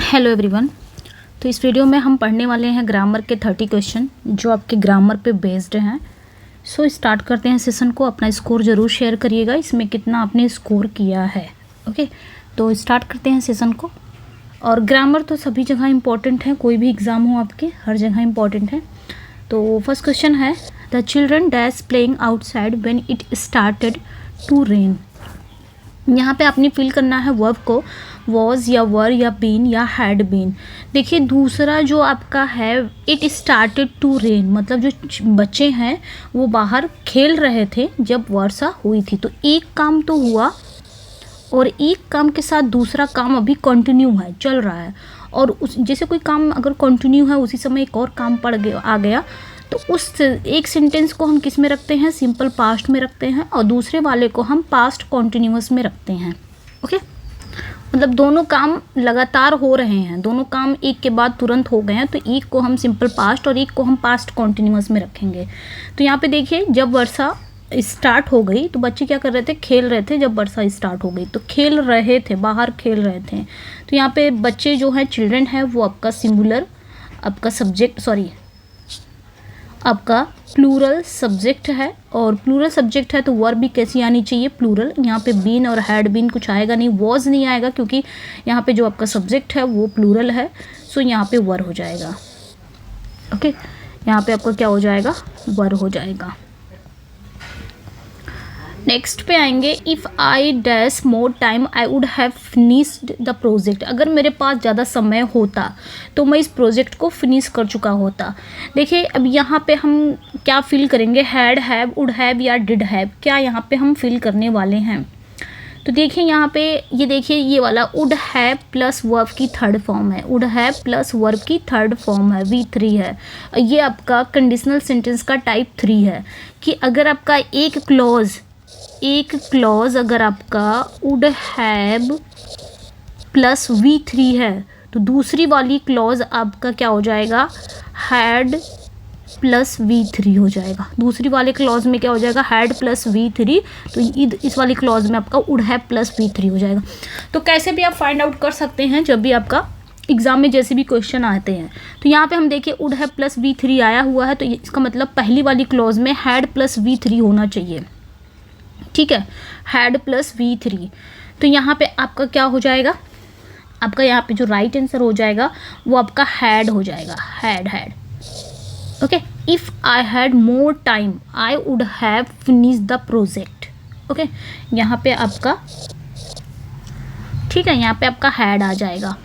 Hello everyone. तो इस video में हम पढ़ने वाले हैं ग्रामर के 30 क्वेश्चन जो आपके ग्रामर पे बेस्ड हैं। सो स्टार्ट करते हैं सेशन को। अपना स्कोर ज़रूर शेयर करिएगा, इसमें कितना आपने स्कोर किया है। ओके, तो स्टार्ट करते हैं सेशन को। और ग्रामर तो सभी जगह इम्पॉर्टेंट है, कोई भी एग्ज़ाम हो आपके हर जगह इम्पॉर्टेंट है। तो फर्स्ट क्वेश्चन है, the children dash playing outside when it started to rain. यहाँ पे आपने फिल करना है वर्ब को, वॉज या वर या बीन या हैड बीन। देखिए दूसरा जो आपका है, इट स्टार्टेड टू रेन, मतलब जो बच्चे हैं वो बाहर खेल रहे थे जब वर्षा हुई थी। तो एक काम तो हुआ और एक काम के साथ दूसरा काम अभी कंटिन्यू है, चल रहा है। और उस जैसे कोई काम अगर कंटिन्यू है उसी समय एक और काम पड़ गया आ गया, तो उस एक सेंटेंस को हम किस में रखते हैं, सिंपल पास्ट में रखते हैं, और दूसरे वाले को हम पास्ट कॉन्टिन्यूअस में रखते हैं। ओके, मतलब दोनों काम लगातार हो रहे हैं, दोनों काम एक के बाद तुरंत हो गए हैं, तो एक को हम सिंपल पास्ट और एक को हम पास्ट कॉन्टिन्यूअस में रखेंगे। तो यहाँ पे देखिए जब वर्षा स्टार्ट हो गई तो बच्चे क्या कर रहे थे, खेल रहे थे। जब वर्षा स्टार्ट हो गई तो खेल रहे थे, बाहर खेल रहे थे। तो यहाँ पे बच्चे जो हैं, चिल्ड्रन है, वो आपका सिंगुलर, आपका सब्जेक्ट आपका प्लूरल सब्जेक्ट है। और प्लूरल सब्जेक्ट है तो वर्ब भी कैसी आनी चाहिए, प्लूरल। यहाँ पे बीन और हैड बीन कुछ आएगा नहीं, वॉज नहीं आएगा, क्योंकि यहाँ पे जो आपका सब्जेक्ट है वो प्लूरल है। सो यहाँ पे वर हो जाएगा। ओके, यहाँ पे आपका क्या हो जाएगा, वर हो जाएगा। नेक्स्ट पे आएंगे, if I dash more time I would have finished the project. अगर मेरे पास ज़्यादा समय होता तो मैं इस प्रोजेक्ट को फिनिश कर चुका होता। देखिए अब यहाँ पे हम क्या फिल करेंगे, हैड, हैव, वुड हैव या डिड हैव, क्या यहाँ पे हम फिल करने वाले हैं। तो देखिए यहाँ पे ये देखिए ये वाला वुड हैव प्लस वर्ब की थर्ड फॉर्म है, वुड हैव प्लस वर्ब की थर्ड फॉर्म है, V3 है। ये आपका कंडीशनल सेंटेंस का टाइप 3 है कि अगर आपका एक क्लॉज अगर आपका वुड हैव प्लस V3 है तो दूसरी वाली क्लॉज आपका क्या हो जाएगा, हैड प्लस V3 हो जाएगा। दूसरी वाले क्लॉज में क्या हो जाएगा, हैड प्लस V3, तो इस वाली क्लॉज में आपका वुड हैव प्लस V3 हो जाएगा। तो कैसे भी आप फाइंड आउट कर सकते हैं जब भी आपका एग्जाम में जैसे भी क्वेश्चन आते हैं। तो यहाँ पे हम देखिए वुड हैव प्लस V3 आया हुआ है, तो इसका मतलब पहली वाली क्लॉज में हैड प्लस V3 होना चाहिए। ठीक है, हैड प्लस V3। तो यहाँ पे आपका क्या हो जाएगा, आपका यहाँ पे जो राइट आंसर हो जाएगा वो आपका हैड हो जाएगा, had. Okay, if I had more time I would have finish the project. Okay, यहाँ पे आपका ठीक है, यहाँ पे आपका हैड आ जाएगा।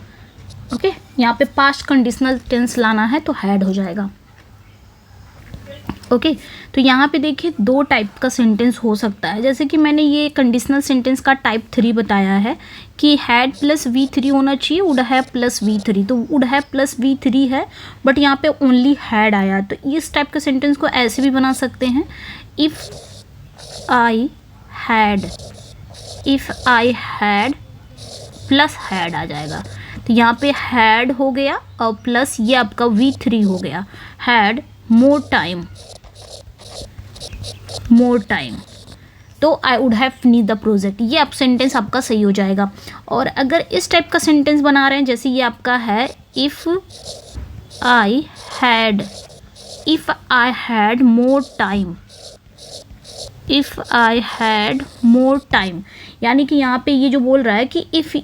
ओके, यहाँ पे पास्ट कंडीशनल टेंस लाना है तो हैड हो जाएगा। ओके, तो यहाँ पे देखिए दो टाइप का सेंटेंस हो सकता है। जैसे कि मैंने ये कंडीशनल सेंटेंस का टाइप 3 बताया है कि हैड प्लस V3 होना चाहिए, वुड हैव प्लस V3। तो वुड हैव प्लस V3 है बट यहाँ पे ओनली हैड आया। तो इस टाइप के सेंटेंस को ऐसे भी बना सकते हैं, if I had plus had आ जाएगा। तो यहाँ पे हैड हो गया और प्लस ये आपका V3 हो गया, हैड मोर टाइम तो I would have finish the project. ये आप सेंटेंस आपका सही हो जाएगा। और अगर इस टाइप का सेंटेंस बना रहे हैं, जैसे ये आपका है, if I had more time, यानी कि यहाँ पे ये जो बोल रहा है कि if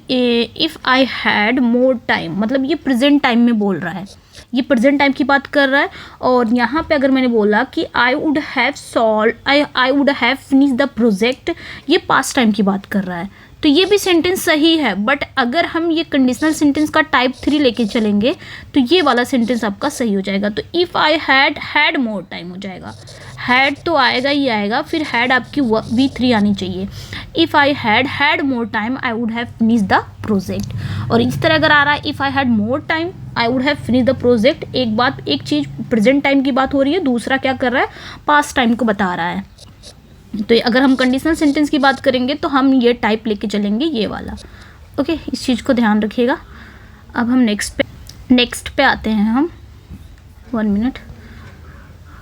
I had more time, मतलब ये प्रेजेंट टाइम में बोल रहा है, ये प्रेजेंट टाइम की बात कर रहा है। और यहाँ पे अगर मैंने बोला कि I would have finish the project, ये पास्ट टाइम की बात कर रहा है। तो ये भी सेंटेंस सही है, बट अगर हम ये कंडीशनल सेंटेंस का टाइप 3 लेके चलेंगे तो ये वाला सेंटेंस आपका सही हो जाएगा। तो if I had more time हो जाएगा, हैड तो आएगा ही आएगा, फिर हैड आपकी V3 आनी चाहिए। If I had more time I would have finish the project. और इस तरह अगर आ रहा है, if I had more time I would have finish the project, एक चीज़ प्रेजेंट टाइम की बात हो रही है, दूसरा क्या कर रहा है, पास्ट टाइम को बता रहा है। तो अगर हम कंडीशनल सेंटेंस की बात करेंगे तो हम ये टाइप लेके चलेंगे, ये वाला। ओके, इस चीज़ को ध्यान रखिएगा। अब हम नेक्स्ट पे आते हैं हम। 1 मिनट,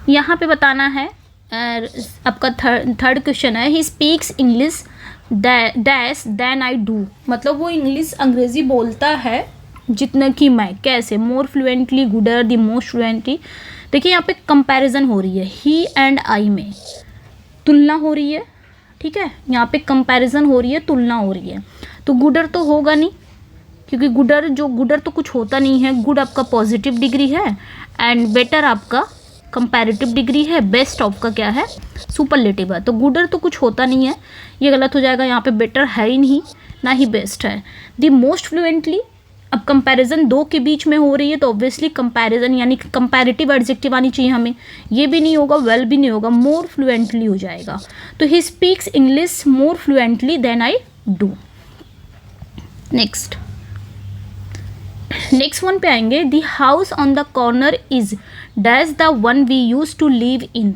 यहाँ पे बताना है आपका थर्ड क्वेश्चन है, he speaks English dash than I do, मतलब वो अंग्रेज़ी बोलता है जितना कि मैं, कैसे, more fluently, gooder, the most fluently. देखिए यहाँ पे कंपैरिजन हो रही है, ही एंड आई में तुलना हो रही है, ठीक है, यहाँ पे कंपैरिजन हो रही है, तुलना हो रही है। तो गुडर तो होगा नहीं, क्योंकि गुडर तो कुछ होता नहीं है। गुड आपका पॉजिटिव डिग्री है एंड बेटर आपका कंपैरेटिव डिग्री है, बेस्ट आपका क्या है, सुपरलेटिव है। तो गुडर तो कुछ होता नहीं है, ये गलत हो जाएगा। यहाँ पे बेटर है ही नहीं, ना ही बेस्ट है। द मोस्ट फ्लुएंटली, अब कंपैरिजन दो के बीच में हो रही है तो ऑब्वियसली कंपैरिजन यानी कंपैरेटिव एडजेक्टिव आनी चाहिए हमें, ये भी नहीं होगा, वेल भी नहीं होगा, मोर फ्लुएंटली हो जाएगा। तो he speaks English more fluently than I do. Next one पे आएंगे, the house on the corner is dash the one we use to live in.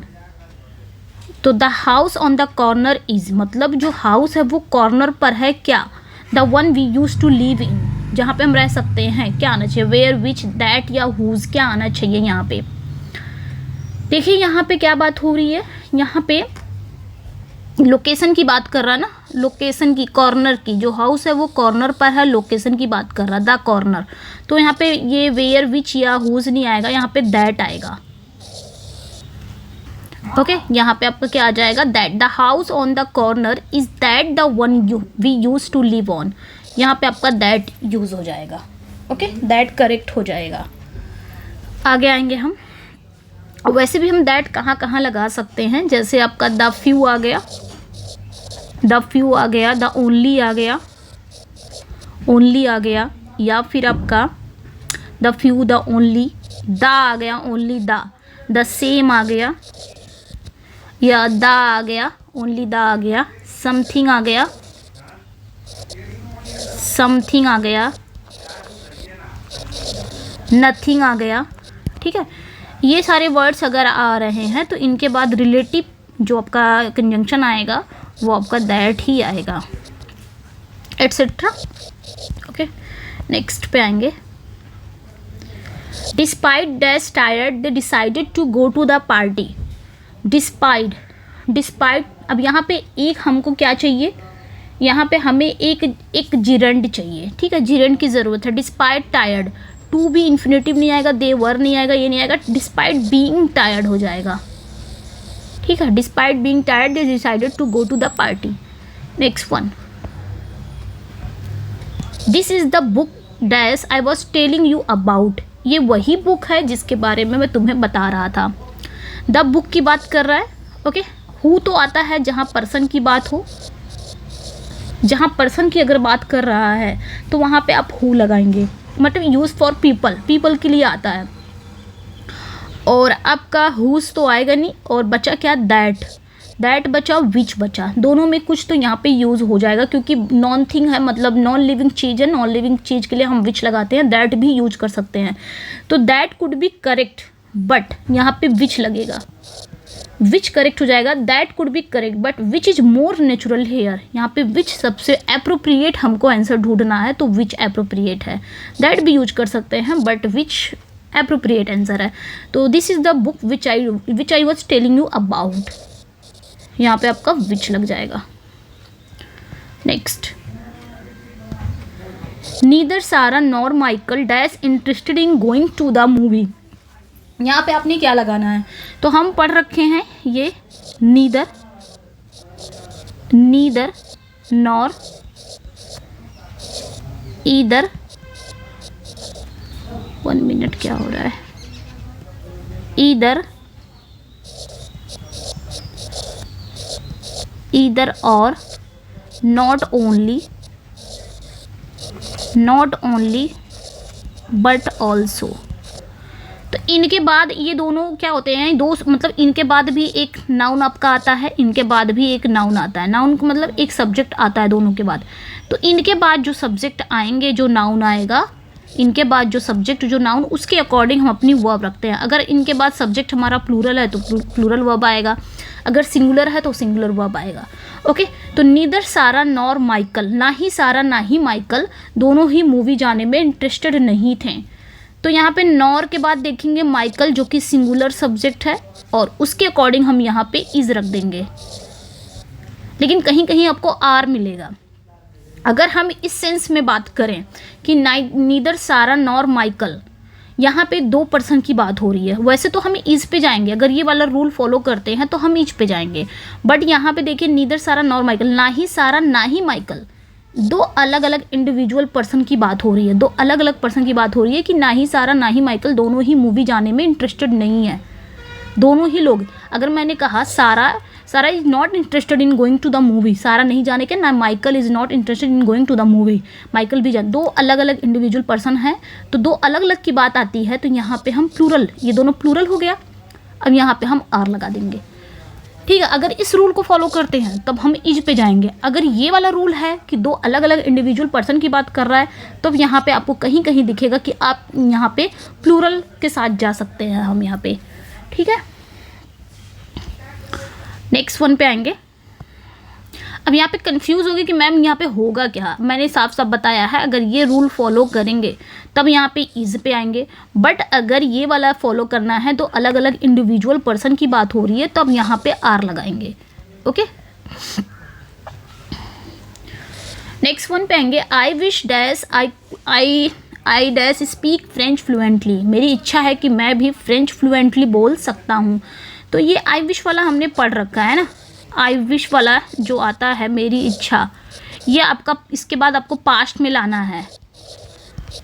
तो the house on the corner is मतलब जो house है वो corner पर है, क्या, the one we use to live in, जहाँ पे हम रह सकते हैं, क्या आना चाहिए, वेयर, विच, दैट या हुज, क्या आना चाहिए यहाँ पे। देखिए यहाँ पे क्या बात हो रही है, यहाँ पे लोकेशन की बात कर रहा है ना, लोकेशन की, कॉर्नर की, जो हाउस है वो कॉर्नर पर है, लोकेशन की बात कर रहा, द कॉर्नर। तो यहाँ पे ये वेयर, विच या हुज नहीं आएगा, यहाँ पे दैट आएगा। ओके, यहाँ पे आपका क्या आ जाएगा, that. The house on the corner is that the one we use to live on, यहाँ पे आपका दैट यूज हो जाएगा। ओके, दैट करेक्ट हो जाएगा। आगे आएंगे हम, वैसे भी हम दैट कहाँ कहाँ लगा सकते हैं, जैसे आपका द फ्यू आ गया, द फ्यू आ गया, द ओनली आ गया, ओनली आ गया, या फिर आपका the few, the only, the आ गया, ओनली द सेम आ गया, या द आ गया, ओनली द आ गया, समथिंग आ गया, समथिंग आ गया, नथिंग आ गया, ठीक है। ये सारे वर्ड्स अगर आ रहे हैं तो इनके बाद रिलेटिव जो आपका कंजंक्शन आएगा वो आपका दैट ही आएगा, एटसेट्रा। ओके, नेक्स्ट पे आएंगे, despite dash tired they decided to go to the party. Despite, अब यहाँ पे एक हमको क्या चाहिए, यहाँ पे हमें एक जिरंड चाहिए, ठीक है, जिरंड की ज़रूरत है। डिस्पाइट टायर्ड, टू भी इन्फिनेटिव नहीं आएगा, दे वर नहीं आएगा, ये नहीं आएगा, डिस्पाइट बीइंग टायर्ड हो जाएगा, ठीक है। Despite being tired they decided to go to the party. Next one, this is the book dash I was telling you about. ये वही बुक है जिसके बारे में मैं तुम्हें बता रहा था। द बुक की बात कर रहा है, ओके। हु तो आता है जहाँ पर्सन की बात हो, जहाँ पर्सन की अगर बात कर रहा है तो वहाँ पे आप हु लगाएंगे, मतलब यूज़ फॉर पीपल, पीपल के लिए आता है। और आपका हुज तो आएगा नहीं, और बचा क्या, दैट, दैट बचा, विच बचा, दोनों में कुछ तो यहाँ पे यूज़ हो जाएगा, क्योंकि नॉन थिंग है, मतलब नॉन लिविंग चीज़ है, नॉन लिविंग चीज़ के लिए हम विच लगाते हैं, दैट भी यूज कर सकते हैं। तो that could be correct, but यहाँ पे विच लगेगा, विच करेक्ट हो जाएगा, that could be correct but which is more natural here. यहाँ पे विच सबसे अप्रोप्रिएट हमको आंसर ढूंढना है, तो विच अप्रोप्रिएट है, दैट भी यूज कर सकते हैं, बट विच अप्रोप्रिएट आंसर है। तो this is the book which I was telling you about, यहाँ पे आपका विच लग जाएगा। Next, neither Sarah nor Michael dash interested in going to the movie. यहाँ पे आपने क्या लगाना है, तो हम पढ़ रखे हैं ये नीदर, नॉर, ईदर, 1 मिनट क्या हो रहा है, ईदर और, नॉट ओनली बट ऑल्सो। तो इनके बाद ये दोनों क्या होते हैं, दो, मतलब इनके बाद भी एक नाउन आपका आता है, इनके बाद भी एक नाउन आता है, नाउन को मतलब एक सब्जेक्ट आता है दोनों के बाद। तो इनके बाद जो सब्जेक्ट आएंगे, जो नाउन आएगा, इनके बाद जो सब्जेक्ट जो नाउन, उसके अकॉर्डिंग हम अपनी वर्ब रखते हैं। अगर इनके बाद सब्जेक्ट हमारा प्लूरल है तो प्लूरल वर्ब आएगा, अगर सिंगुलर है तो सिंगुलर वर्ब आएगा। ओके, तो नीदर सारा नॉर माइकल, ना ही सारा ना ही माइकल, दोनों ही मूवी जाने में इंटरेस्टेड नहीं थे। तो यहाँ पे नॉर के बाद देखेंगे माइकल जो कि सिंगुलर सब्जेक्ट है, और उसके अकॉर्डिंग हम यहाँ पे इज रख देंगे, लेकिन कहीं कहीं आपको आर मिलेगा। अगर हम इस सेंस में बात करें कि नीदर सारा नॉर माइकल, यहाँ पे 2 पर्सन की बात हो रही है। वैसे तो हम इज पे जाएंगे, अगर ये वाला रूल फॉलो करते हैं तो हम इज पे जाएंगे, बट यहाँ पे देखिए नीदर सारा नॉर माइकल, ना ही सारा ना ही माइकल, 2 अलग अलग इंडिविजुअल पर्सन की बात हो रही है। 2 अलग अलग पर्सन की बात हो रही है कि ना ही सारा ना ही माइकल दोनों ही मूवी जाने में इंटरेस्टेड नहीं है। दोनों ही लोग, अगर मैंने कहा Sarah is not interested in going to the movie, Sarah नहीं जाने के, ना Michael is not interested in going to the movie, Michael भी जान, 2 अलग अलग इंडिविजुअल पर्सन हैं, तो 2 अलग अलग की बात आती है, तो यहाँ पे हम प्लूरल, ये दोनों प्लूरल हो गया। अब यहाँ पे हम आर लगा देंगे, ठीक है। अगर इस रूल को फॉलो करते हैं तब हम इज पे जाएंगे। अगर ये वाला रूल है कि 2 अलग अलग इंडिविजुअल पर्सन की बात कर रहा है, तो यहाँ पे आपको कहीं कहीं दिखेगा कि आप यहाँ पे प्लूरल के साथ जा सकते हैं हम यहाँ पे, ठीक है। नेक्स्ट वन पे आएंगे। अब यहाँ पे कंफ्यूज होगी कि मैम यहाँ पे होगा क्या, मैंने साफ साफ बताया है, अगर ये रूल फॉलो करेंगे तब यहाँ पे इज पे आएंगे, बट अगर ये वाला फॉलो करना है तो अलग अलग इंडिविजुअल पर्सन की बात हो रही है, तब यहाँ पे आर लगाएंगे, ओके। नेक्स्ट वन पे आएंगे। I wish dash I dash speak French fluently, मेरी इच्छा है कि मैं भी फ्रेंच फ्लुएंटली बोल सकता हूँ। तो ये आई विश वाला हमने पढ़ रखा है ना, आई विश वाला जो आता है मेरी इच्छा, ये आपका इसके बाद आपको पास्ट में लाना है,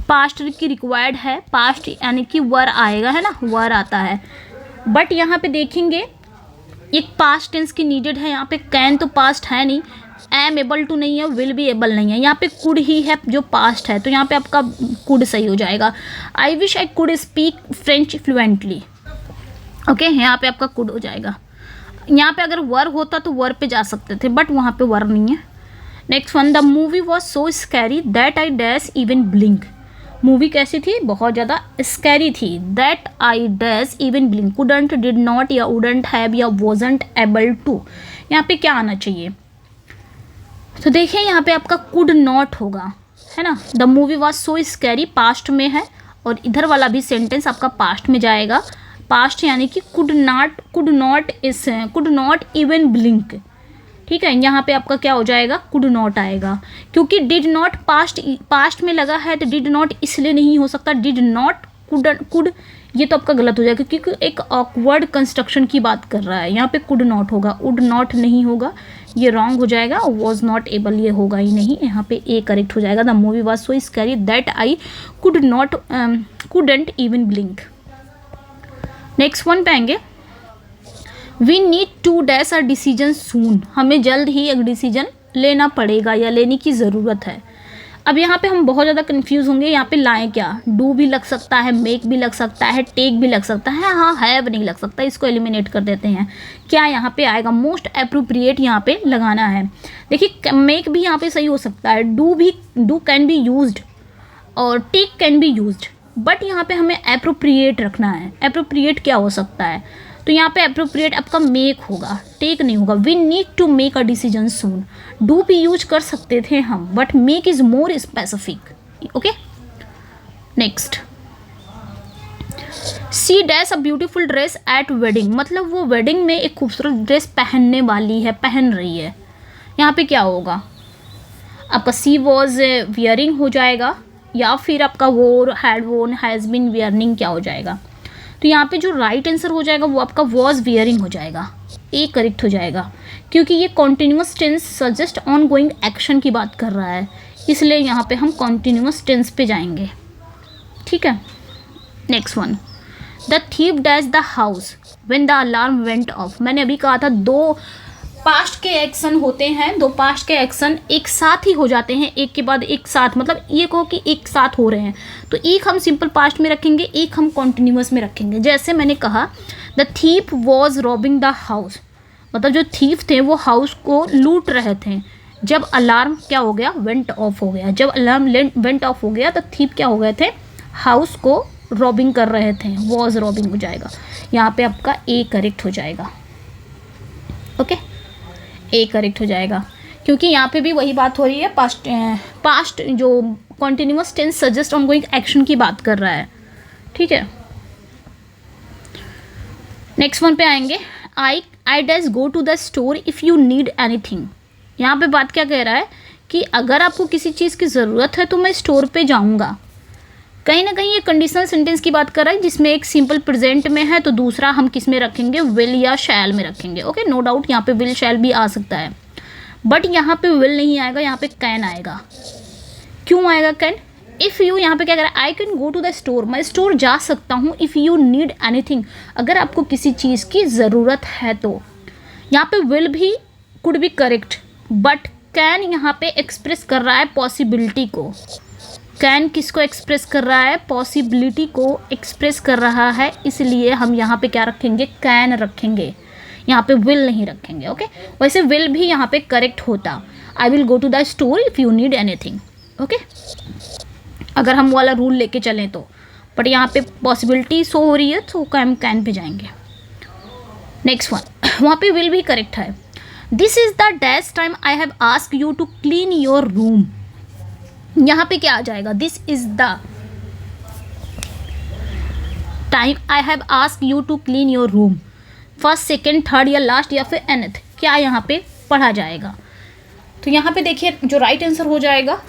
पास्ट की रिक्वायर्ड है, पास्ट यानी कि वर आएगा, है ना, वर आता है। बट यहाँ पे देखेंगे एक पास्ट टेंस की नीडेड है, यहाँ पे कैन तो पास्ट है नहीं, एम एबल टू नहीं है, विल बी एबल नहीं है, यहाँ पे कुड ही है जो पास्ट है, तो यहाँ पे आपका कुड सही हो जाएगा। I wish I could speak French fluently, okay, यहाँ पे आपका कुड हो जाएगा। यहाँ पे अगर वर होता तो वर पे जा सकते थे, बट वहाँ पे वर नहीं है। Next one, the movie was so scary that I dash even blink, movie कैसी थी, बहुत ज़्यादा स्कैरी थी। That I dash even blink, couldn't, did not या वुडंट हैव या वॉजंट एबल टू, यहाँ पे क्या आना चाहिए, तो देखिए यहाँ पे आपका कुड नॉट होगा, है ना। The movie was so scary past में है, और इधर वाला भी सेंटेंस आपका पास्ट में जाएगा, पास्ट यानी कि कुड नॉट इवन ब्लिंक, ठीक है। यहाँ पे आपका क्या हो जाएगा, कुड नॉट आएगा, क्योंकि डिड नॉट पास्ट में लगा है, तो डिड नॉट इसलिए नहीं हो सकता, डिड नॉट कुड ये तो आपका गलत हो जाएगा, क्योंकि एक ऑकवर्ड कंस्ट्रक्शन की बात कर रहा है, यहाँ पे कुड नॉट होगा, वुड नॉट नहीं होगा, ये रॉन्ग हो जाएगा। वॉज नॉट एबल ये होगा ही नहीं, यहाँ पे ए करेक्ट हो जाएगा। The movie was so scary that I couldn't even blink. Next one पे आएंगे। We need to dash a decision soon, हमें जल्द ही एक डिसीजन लेना पड़ेगा या लेने की ज़रूरत है। अब यहाँ पे हम बहुत ज़्यादा कंफ्यूज होंगे, यहाँ पे लाएं क्या, डू भी लग सकता है, मेक भी लग सकता है, टेक भी लग सकता है, हाँ हैव नहीं लग सकता, इसको एलिमिनेट कर देते हैं। क्या यहाँ पे आएगा, मोस्ट अप्रोप्रिएट यहाँ पे लगाना है। देखिए मेक भी यहाँ पे सही हो सकता है, डू कैन बी यूज्ड और take can be used, but यहाँ पे हमें अप्रोप्रिएट रखना है। अप्रोप्रिएट क्या हो सकता है, तो यहाँ पे अप्रोप्रिएट आपका मेक होगा, टेक नहीं होगा। We need to make a decision soon, do भी यूज कर सकते थे हम, but make is more specific, okay. Next, she dash a beautiful dress at wedding, मतलब वो वेडिंग में एक खूबसूरत ड्रेस पहनने वाली है, पहन रही है। यहाँ पे क्या होगा, आपका सी वॉज वियरिंग हो जाएगा, या फिर आपका वो हैड वोन, हैज़ बीन वियरिंग क्या हो जाएगा। तो यहाँ पे जो राइट आंसर हो जाएगा वो आपका वॉज वियरिंग हो जाएगा, ए करेक्ट हो जाएगा, क्योंकि ये continuous tense suggest ongoing action की बात कर रहा है, इसलिए यहाँ पे हम कॉन्टिन्यूस टेंस पे जाएंगे, ठीक है। Next one, the thief dash the house when the alarm went of, मैंने अभी कहा था 2 पास्ट के एक्शन होते हैं, 2 पास्ट के एक्शन एक साथ ही हो जाते हैं, एक के बाद एक साथ, मतलब ये कहो कि एक साथ हो रहे हैं, तो एक हम सिंपल पास्ट में रखेंगे, एक हम कॉन्टिन्यूस में रखेंगे। जैसे मैंने कहा the thief was robbing the house, मतलब जो थीफ थे वो हाउस को लूट रहे थे, जब अलार्म क्या हो गया, वेंट ऑफ हो गया, जब अलार्म वेंट ऑफ हो गया तो थीफ क्या हो गए थे, हाउस को रॉबिंग कर रहे थे, वॉज रॉबिंग हो जाएगा। यहाँ पे आपका ए करेक्ट हो जाएगा, ओके, ए करेक्ट हो जाएगा, क्योंकि यहाँ पे भी वही बात हो रही है, पास्ट जो continuous tense suggest ongoing action की बात कर रहा है, ठीक है। नेक्स्ट वन पे आएंगे। I dash go to the store if you need anything, यहाँ पे बात क्या कह रहा है कि कि अगर आपको किसी चीज़ की ज़रूरत है तो मैं स्टोर पे जाऊँगा। कहीं ना कहीं ये कंडीशनल सेंटेंस की बात कर रहा है, जिसमें एक सिंपल प्रेजेंट में है तो दूसरा हम किस में रखेंगे, विल या शैल में रखेंगे। ओके, नो डाउट यहाँ पे विल शैल भी आ सकता है, बट यहाँ पे विल नहीं आएगा, यहाँ पे कैन आएगा। क्यों आएगा कैन? इफ़ यू, यहाँ पे क्या कह रहा है, I can go to the store, मैं स्टोर जा सकता हूँ। इफ़ यू नीड एनीथिंग, अगर आपको किसी चीज़ की ज़रूरत है तो। यहाँ पे विल भी could be correct, but can यहाँ पे एक्सप्रेस कर रहा है पॉसिबिलिटी को। कैन किसको एक्सप्रेस कर रहा है? पॉसिबिलिटी को एक्सप्रेस कर रहा है, इसलिए हम यहाँ पे क्या रखेंगे, कैन रखेंगे, यहाँ पे विल नहीं रखेंगे। ओके, वैसे विल भी यहाँ पे करेक्ट होता, I will go to the store if you need anything. Okay, अगर हम वाला रूल लेके चलें तो, बट यहाँ पे पॉसिबिलिटी शो हो रही है तो हम कैन पे जाएंगे। नेक्स्ट वन, वहाँ पे विल भी करेक्ट है। This is the dash time I have ask you to clean your room, यहाँ पे क्या आ जाएगा, this is the time I have ask you to clean your room. First, second, third या लास्ट या फिर एनथ, क्या यहाँ पे पढ़ा जाएगा? तो यहाँ पे देखिए जो राइट आंसर हो जाएगा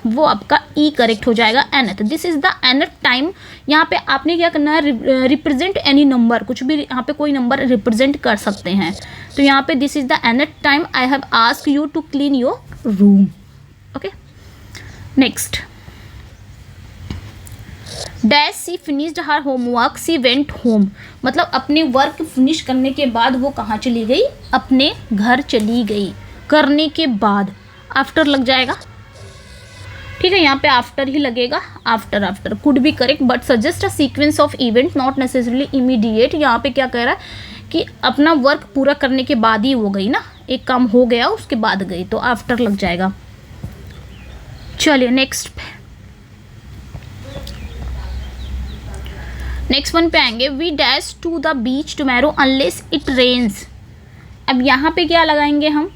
वो आपका ई करेक्ट हो जाएगा, nth. This is the nth time. यहाँ पे आपने क्या करना है, रिप्रेजेंट एनी नंबर, कुछ भी यहाँ पे कोई नंबर रिप्रेजेंट कर सकते हैं। तो यहाँ पे this is the nth time I have ask you to clean your room. Okay, next, dash she finished her homework she went home, मतलब अपने वर्क फिनिश करने के बाद वो कहाँ चली गई, अपने घर चली गई। करने के बाद आफ्टर लग जाएगा, ठीक है, यहाँ पे आफ्टर ही लगेगा। After, after could be correct but suggest a sequence of event not necessarily immediate. यहाँ पे क्या कह रहा है कि अपना वर्क पूरा करने के बाद ही वो गई ना, एक काम हो गया उसके बाद गई, तो आफ्टर लग जाएगा। चलिए नेक्स्ट वन पे आएंगे। We dash to the beach tomorrow unless it rains. अब यहाँ पे क्या लगाएंगे हम,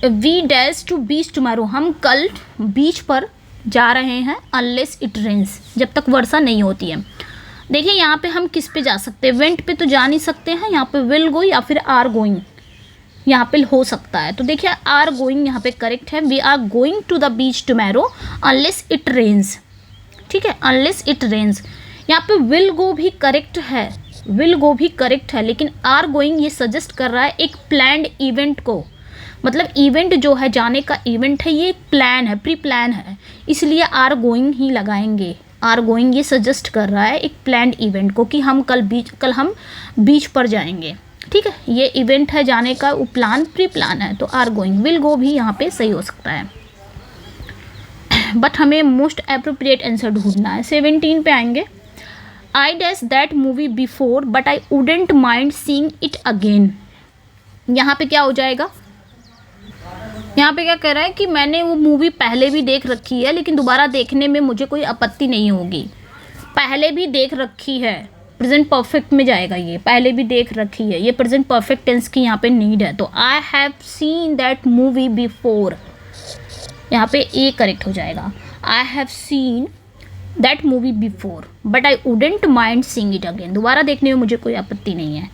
we dash to beach tomorrow, हम कल बीच पर जा रहे हैं, अनलेस इट रेन्स, जब तक वर्षा नहीं होती है। देखिए यहाँ पे हम किस पे जा सकते हैं, वेंट पे तो जा नहीं सकते हैं, यहाँ पे विल गो या फिर आर गोइंग यहाँ पे हो सकता है। तो देखिए आर गोइंग यहाँ पे करेक्ट है, we are going to the beach tomorrow unless it rains, ठीक है, अनलेस इट रेन्स। यहाँ पे विल गो भी करेक्ट है, विल गो भी करेक्ट है, लेकिन आर गोइंग ये सजेस्ट कर रहा है एक प्लान्ड इवेंट को, मतलब इवेंट जो है, जाने का इवेंट है, ये प्लान है, प्री प्लान है, इसलिए आर गोइंग ही लगाएंगे। आर गोइंग ये सजेस्ट कर रहा है एक प्लान्ड इवेंट को कि हम कल हम बीच पर जाएंगे, ठीक है, ये इवेंट है जाने का, वो प्लान प्री प्लान है, तो आर गोइंग। विल गो भी यहाँ पे सही हो सकता है, बट हमें मोस्ट अप्रोप्रिएट आंसर ढूंढना है। 17 पे आएंगे। I dash that movie before but I wouldn't mind seeing it again. यहाँ पे क्या हो जाएगा, यहाँ पे क्या कह रहा है कि मैंने वो मूवी पहले भी देख रखी है, लेकिन दोबारा देखने में मुझे कोई आपत्ति नहीं होगी। पहले भी देख रखी है, प्रेजेंट परफेक्ट में जाएगा, ये पहले भी देख रखी है, ये प्रेजेंट परफेक्ट टेंस की यहाँ पे नीड है, तो I have seen that movie before, यहाँ पे ए करेक्ट हो जाएगा। I have seen that movie before but I wouldn't mind seeing it again, दोबारा देखने में मुझे कोई आपत्ति नहीं है।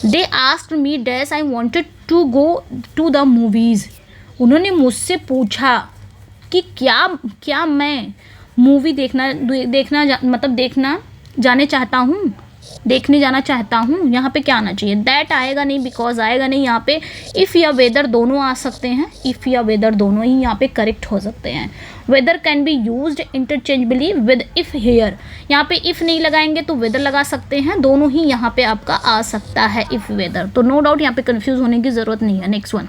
They asked me dash I wanted to go to the movies, उन्होंने मुझसे पूछा कि क्या मैं मूवी देखना जाने चाहता हूँ, देखने जाना चाहता हूँ। यहाँ पे क्या आना चाहिए, दैट आएगा नहीं, बिकॉज आएगा नहीं, यहाँ पे इफ़ या वेदर दोनों आ सकते हैं, इफ़ या वेदर दोनों ही यहाँ पे करेक्ट हो सकते हैं। Whether can be used interchangeably with if here, यहाँ पे इफ़ नहीं लगाएंगे तो वेदर लगा सकते हैं, दोनों ही यहाँ पे आपका आ सकता है इफ़ वेदर, तो नो डाउट यहाँ पे कन्फ्यूज़ होने की ज़रूरत नहीं है। Next one,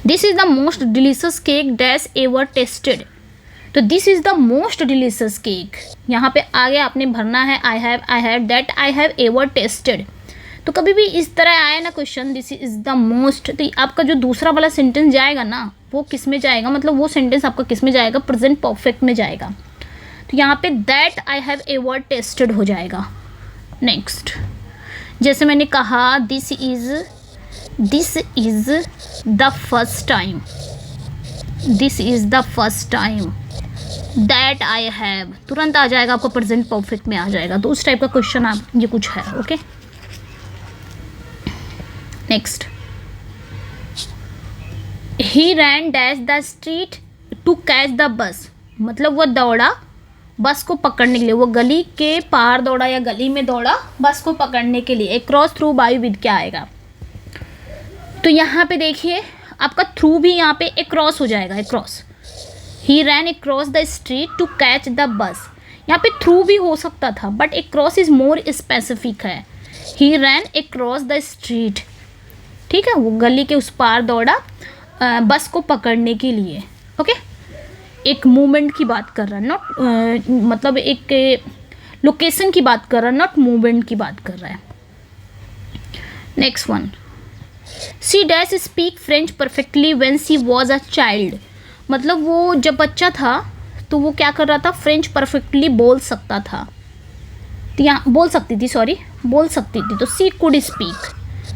this is the most delicious cake dash ever tasted, तो this is the most delicious cake, यहाँ पे आगे आपने भरना है I have that I have ever tasted. तो कभी भी इस तरह आए ना question, this is the most, तो आपका जो दूसरा वाला सेंटेंस जाएगा ना, वो किस में जाएगा, मतलब वो सेंटेंस आपका किस में जाएगा, प्रेजेंट परफेक्ट में जाएगा। तो यहाँ पे that I have ever tested हो जाएगा। नेक्स्ट, जैसे मैंने कहा this is the first time, this is the first time that I have, तुरंत आ जाएगा आपको, प्रेजेंट परफेक्ट में आ जाएगा। तो उस टाइप का क्वेश्चन आप ये कुछ है। Okay, next, he ran dash the street to catch the bus, मतलब वो दौड़ा बस को पकड़ने के लिए, वो गली के पार दौड़ा या गली में दौड़ा बस को पकड़ने के लिए। क्रॉस थ्रू बाई विद क्या आएगा, तो यहाँ पे देखिए आपका थ्रू भी यहाँ पे क्रॉस हो जाएगा, cross. He ran cross the street to catch the bus, यहाँ पे थ्रू भी हो सकता था but cross is more specific है। He ran cross the street, ठीक है, वो गली के उस पार दौड़ा बस को पकड़ने के लिए। ओके, एक मूवमेंट की बात कर रहा है, नॉट मतलब एक लोकेशन की बात कर रहा है, नॉट मूवमेंट की बात कर रहा है। Next one, she dash speak French perfectly when she was a child, मतलब वो जब बच्चा था तो वो क्या कर रहा था, फ्रेंच परफेक्टली बोल सकता था, तो यहाँ बोल सकती थी, सॉरी बोल सकती थी, तो she could speak,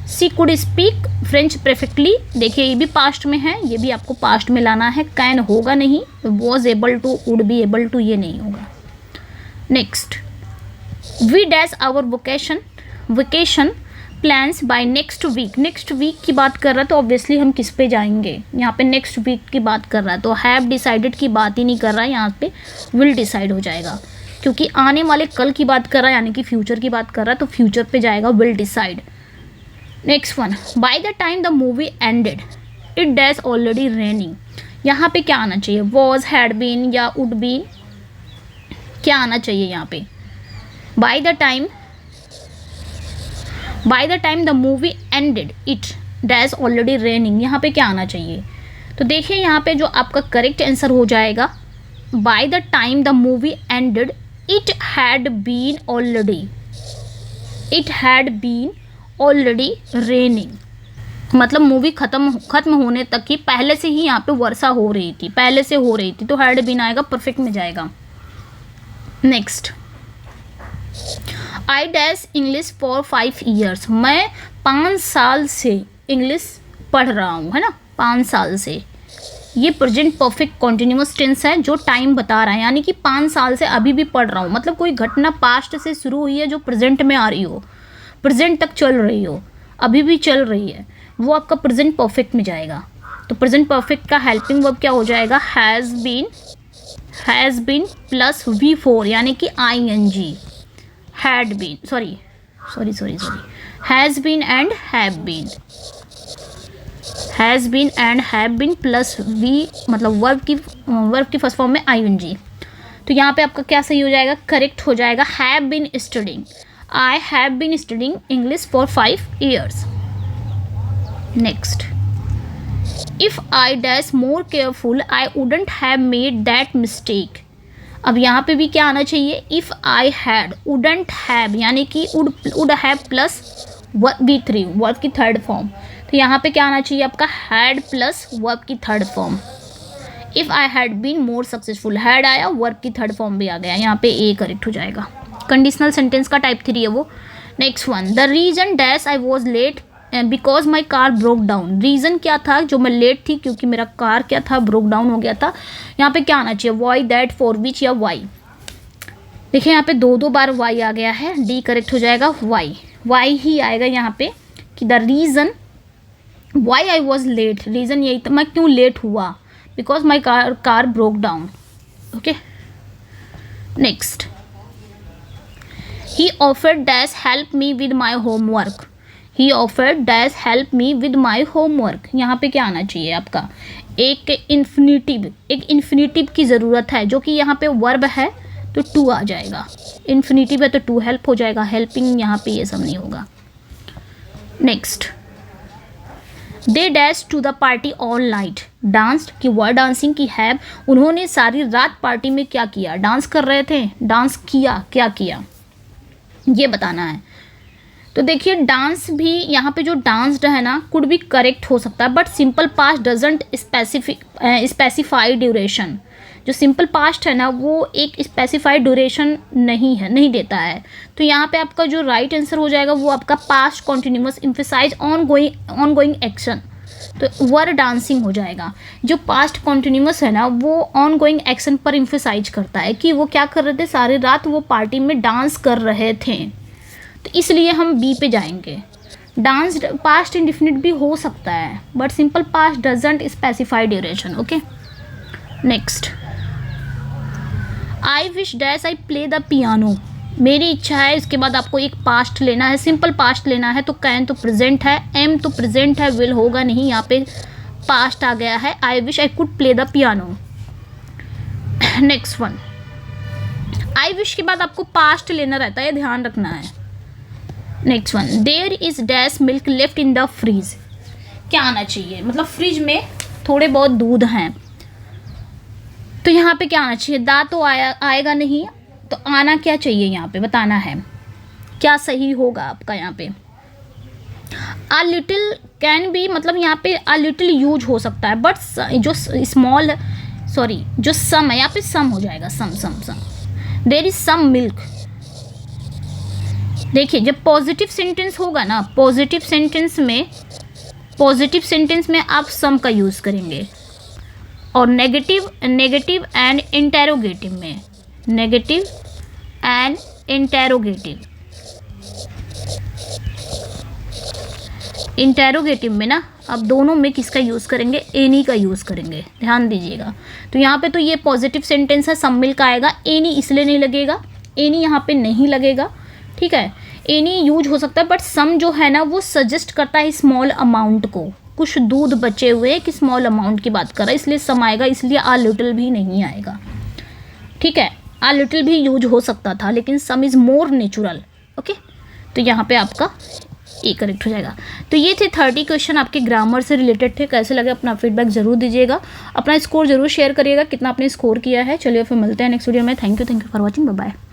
she could speak French perfectly. देखिए ये भी पास्ट में है, ये भी आपको पास्ट में लाना है, कैन होगा नहीं, was able to, would be able to, ये नहीं होगा। Next, we dash our vacation plans by next week, next week की बात कर रहा है तो ऑब्वियसली हम किस पे जाएंगे, यहाँ पे नेक्स्ट वीक की बात कर रहा है, तो हैव डिसाइडेड की बात ही नहीं कर रहा है, यहाँ पे विल डिसाइड हो जाएगा, क्योंकि आने वाले कल की बात कर रहा है, यानी कि फ्यूचर की बात कर रहा है, तो फ्यूचर पे जाएगा will decide. Next one, bye the time the movie ended it dash already raining, यहाँ पे क्या आना चाहिए, वॉज, हैड बीन या वुड बीन, क्या आना चाहिए यहाँ पे, bye the time the movie ended it dash already raining, यहाँ पे क्या आना चाहिए, तो देखिए यहाँ पे जो आपका करेक्ट आंसर हो जाएगा, by the time the movie ended it had been already raining, मतलब मूवी खत्म होने तक ही पहले से ही यहाँ पे वर्षा हो रही थी, पहले से हो रही थी, तो हैड बीन आएगा, परफेक्ट में जाएगा। Next, I dash English for 5 years, मैं 5 साल से इंग्लिश पढ़ रहा हूँ, है ना, 5 साल से, ये प्रेजेंट परफेक्ट कॉन्टिन्यूअस टेंस है जो टाइम बता रहा है, यानी कि 5 साल से अभी भी पढ़ रहा हूँ, मतलब कोई घटना पास्ट से शुरू हुई है जो प्रेजेंट में आ रही हो, प्रेजेंट तक चल रही हो, अभी भी चल रही है, वो आपका प्रेजेंट परफेक्ट में जाएगा। तो प्रेजेंट परफेक्ट का हेल्पिंग वर्ब क्या हो जाएगा, हैज़ बीन प्लस V4, यानी कि ING, had been, sorry has been and have been plus V, मतलब वर्ब की फर्स्ट फॉर्म में ING, तो यहाँ पे आपका क्या सही हो जाएगा, करेक्ट हो जाएगा, have been studying, I have been studying English for 5 years. Next, if I dash more careful, I wouldn't have made that mistake. अब यहाँ पे भी क्या आना चाहिए, if I had, wouldn't have, यानी कि would have plus V3, verb की थर्ड फॉर्म, तो यहाँ पे क्या आना चाहिए आपका, had प्लस वर्ब की third form. if I had been more successful, had आया, वर्ब की थर्ड फॉर्म भी आ गया, यहाँ पे A करेक्ट हो जाएगा, कंडीशनल सेंटेंस का टाइप 3 है वो। Next one, the reason dash I was late because my car broke down, reason क्या था जो मैं लेट थी, क्योंकि मेरा कार क्या था, ब्रोक डाउन हो गया था। यहाँ पे क्या आना चाहिए, वाई, दैट, फॉर विच या वाई, देखिए यहाँ पे 2 बार वाई आ गया है, डी करेक्ट हो जाएगा, वाई ही आएगा यहाँ पे, कि the reason why I was late, reason यही था मैं क्यों लेट हुआ, because my car broke down. Okay, next, He offered dash help me with my homework. He offered dash help me with my homework. यहाँ पे क्या आना चाहिए आपका, एक इन्फिनिटिव की ज़रूरत है, जो कि यहाँ पे वर्ब है तो टू आ जाएगा, इन्फिनिटिव है तो टू हेल्प हो जाएगा, हेल्पिंग यहाँ पे ये सब नहीं होगा। Next, they dash to the party all night, danced की वर्ड डांसिंग की हैव, उन्होंने सारी रात पार्टी में क्या किया, डांस कर रहे थे, डांस किया, क्या किया ये बताना है। तो देखिए डांस भी यहाँ पे जो डांस्ड है ना, कुड भी करेक्ट हो सकता है, but simple past doesn't specify duration, जो सिंपल पास्ट है ना वो एक स्पेसिफाइड ड्यूरेशन नहीं देता है, तो यहाँ पे आपका जो राइट आंसर हो जाएगा वो आपका past continuous emphasize ongoing action, तो वर डांसिंग हो जाएगा। जो पास्ट कॉन्टिन्यूअस है ना वो ऑनगोइंग एक्शन पर एम्फेसाइज करता है कि वो क्या कर रहे थे, सारी रात वो पार्टी में डांस कर रहे थे, तो इसलिए हम बी पे जाएंगे। डांस्ड पास्ट इंडिफिनिट भी हो सकता है, but simple past doesn't specify duration. Okay, next, I wish dash I play the piano, मेरी इच्छा है। इसके बाद आपको एक पास्ट लेना है, सिंपल पास्ट लेना है। तो कैन तो प्रेजेंट है, एम तो प्रेजेंट है, विल होगा नहीं, यहाँ पे पास्ट आ गया है। I wish I could play the piano. Next one, I wish के बाद आपको पास्ट लेना रहता है, ध्यान रखना है। Next one, there is dash milk left in the fridge, क्या आना चाहिए, मतलब फ्रिज में थोड़े बहुत दूध हैं, तो यहाँ पे क्या आना चाहिए, दा तो आएगा नहीं, तो आना क्या चाहिए, यहाँ पे बताना है क्या सही होगा आपका। यहाँ पे अ लिटिल कैन बी, मतलब यहाँ पे अ लिटिल यूज हो सकता है, बट जो स्मॉल जो सम है यहाँ पे सम हो जाएगा, सम। देयर इज सम मिल्क, देखिए जब पॉजिटिव सेंटेंस होगा ना, पॉजिटिव सेंटेंस में आप सम का यूज़ करेंगे, और नेगेटिव एंड इंटेरोगेटिव में, नेगेटिव एंड इंटेरोगेटिव में ना अब दोनों में किसका यूज़ करेंगे, एनी का यूज़ करेंगे, ध्यान दीजिएगा। तो यहाँ पे तो ये पॉजिटिव सेंटेंस है, सम मिल्क आएगा, एनी इसलिए नहीं लगेगा, एनी यहाँ पे नहीं लगेगा, ठीक है। एनी यूज हो सकता है, बट सम जो है ना वो सजेस्ट करता है स्मॉल अमाउंट को, कुछ दूध बचे हुए कि स्मॉल अमाउंट की बात कर रहा है, इसलिए सम आएगा, इसलिए आ लिटिल भी नहीं आएगा, ठीक है। आ लिटिल भी यूज हो सकता था, लेकिन सम इज़ मोर नेचुरल। ओके, तो यहाँ पे आपका ए करेक्ट हो जाएगा। तो ये थे 30 क्वेश्चन आपके ग्रामर से रिलेटेड थे। कैसे लगे अपना फीडबैक जरूर दीजिएगा, अपना स्कोर जरूर शेयर करिएगा, कितना आपने स्कोर किया है। चलिए फिर मिलते हैं नेक्स्ट वीडियो में। Thank you for watching, bye bye.